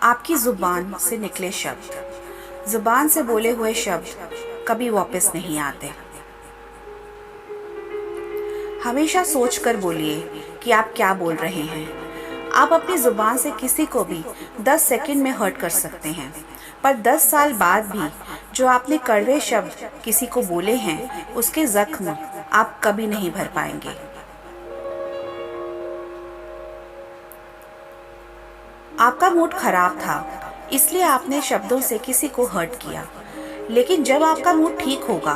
आपकी ज़ुबान से निकले शब्द, ज़ुबान से बोले हुए शब्द कभी वापस नहीं आते। हमेशा सोच कर बोलिए कि आप क्या बोल रहे हैं। आप अपनी ज़ुबान से किसी को भी 10 सेकंड में हर्ट कर सकते हैं, पर 10 साल बाद भी जो आपने कड़वे शब्द किसी को बोले हैं, उसके ज़ख्म आप कभी नहीं भर पाएंगे। आपका मूड खराब था, इसलिए आपने शब्दों से किसी को हर्ट किया, लेकिन जब आपका मूड ठीक होगा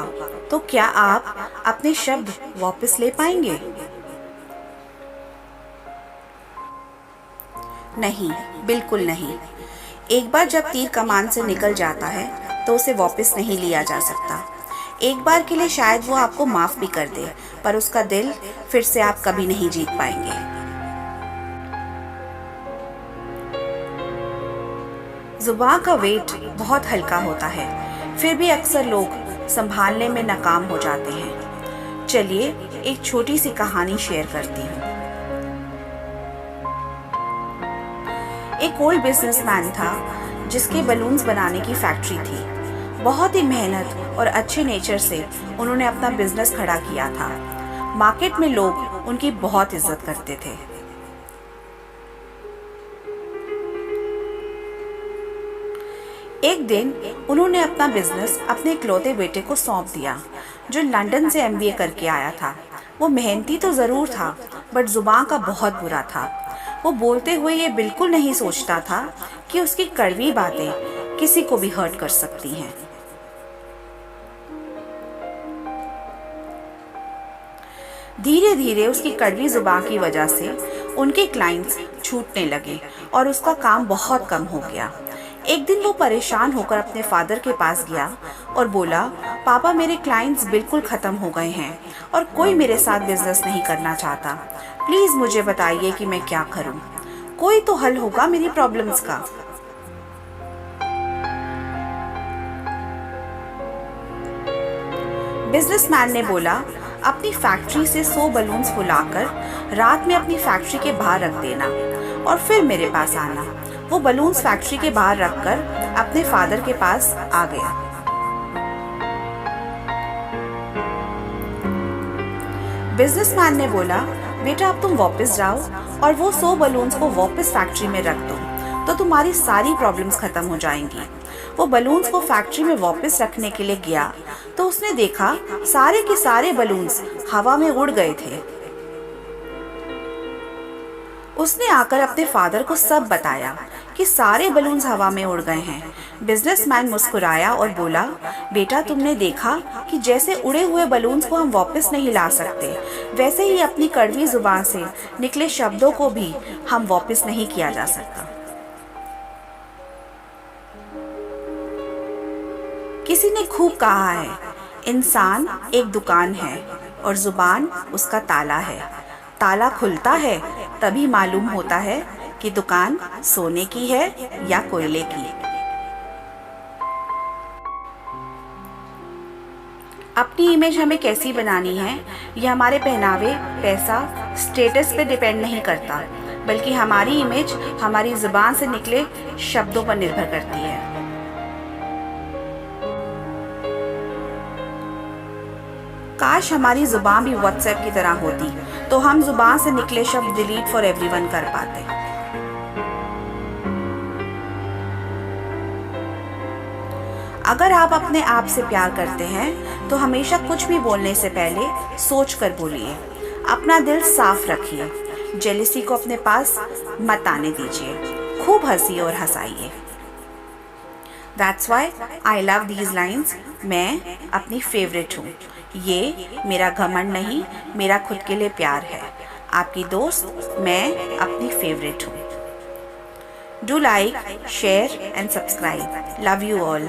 तो क्या आप अपने शब्द वापस ले पाएंगे? नहीं, बिल्कुल नहीं। एक बार जब तीर कमान से निकल जाता है तो उसे वापस नहीं लिया जा सकता। एक बार के लिए शायद वो आपको माफ़ भी कर दे, पर उसका दिल फिर से आप कभी नहीं जीत पाएंगे। ज़ुबान का वेट बहुत हल्का होता है, फिर भी अक्सर लोग संभालने में नाकाम हो जाते हैं। चलिए एक छोटी सी कहानी शेयर करती हूँ। एक ओल्ड बिजनेसमैन था जिसके बलून्स बनाने की फैक्ट्री थी। बहुत ही मेहनत और अच्छे नेचर से उन्होंने अपना बिजनेस खड़ा किया था। मार्केट में लोग उनकी बहुत इज्जत करते थे। एक दिन उन्होंने अपना बिजनेस अपने इकलौते बेटे को सौंप दिया, जो लंदन से एमबीए करके आया था। वो मेहनती तो ज़रूर था, बट ज़ुबान का बहुत बुरा था। वो बोलते हुए ये बिल्कुल नहीं सोचता था कि उसकी कड़वी बातें किसी को भी हर्ट कर सकती हैं। धीरे धीरे उसकी कड़वी ज़ुबान की वजह से उनके क्लाइंट्स छूटने लगे और उसका काम बहुत कम हो गया। एक दिन वो परेशान होकर अपने फादर के पास गया और बोला, पापा, मेरे क्लाइंट्स बिल्कुल ख़त्म हो गए हैं और कोई मेरे साथ बिजनेस नहीं करना चाहता। प्लीज़ मुझे बताइए कि मैं क्या करूं। कोई तो हल होगा मेरी प्रॉब्लम्स का। बिजनेसमैन ने बोला, अपनी फैक्ट्री से 100 बलून्स फुलाकर रात में अपनी फैक्ट्री के बाहर रख देना और फिर मेरे पास आना। वो बलून्स फैक्ट्री के बाहर रखकर अपने फादर के पास आ गया। बिजनेसमैन ने बोला, बेटा, अब तुम वापस जाओ और वो 100 बलून्स को वापस फैक्ट्री में रख दो, तो तुम्हारी सारी प्रॉब्लम्स खत्म हो जाएंगी। वो बलून्स को फैक्ट्री में वापस रखने के लिए गया तो उसने देखा सारे के सारे बलून्स हवा में उड़ गए थे। उसने आकर अपने फादर को सब बताया कि सारे बलून्स हवा में उड़ गए हैं। बिजनेसमैन मुस्कुराया और बोला, बेटा, तुमने देखा कि जैसे उड़े हुए बलून्स को हम वापस नहीं ला सकते, वैसे ही अपनी कड़वी ज़ुबान से निकले शब्दों को भी हम वापस नहीं किया जा सकता। किसी ने खूब कहा है, इंसान एक दुकान है और ज़ुबान उसका ताला है। ताला खुलता है तभी मालूम होता है कि दुकान सोने की है या कोयले की। अपनी इमेज हमें कैसी बनानी है, यह हमारे पहनावे, पैसा, स्टेटस पे डिपेंड नहीं करता, बल्कि हमारी इमेज हमारी ज़ुबान से निकले शब्दों पर निर्भर करती है। काश हमारी ज़ुबान भी व्हाट्सएप की तरह होती, तो हम ज़ुबान से निकले शब्द डिलीट फॉर एवरीवन कर पाते। अगर आप अपने आप से प्यार करते हैं तो हमेशा कुछ भी बोलने से पहले सोच कर बोलिए। अपना दिल साफ रखिए। जेलसी को अपने पास मत आने दीजिए। खूब हंसिए और हंसाइए। That's why I love these lines। मैं अपनी फेवरेट हूँ। ये मेरा घमंड नहीं, मेरा खुद के लिए प्यार है। आपकी दोस्त, मैं अपनी फेवरेट हूँ। Do like, share and subscribe. Love you all.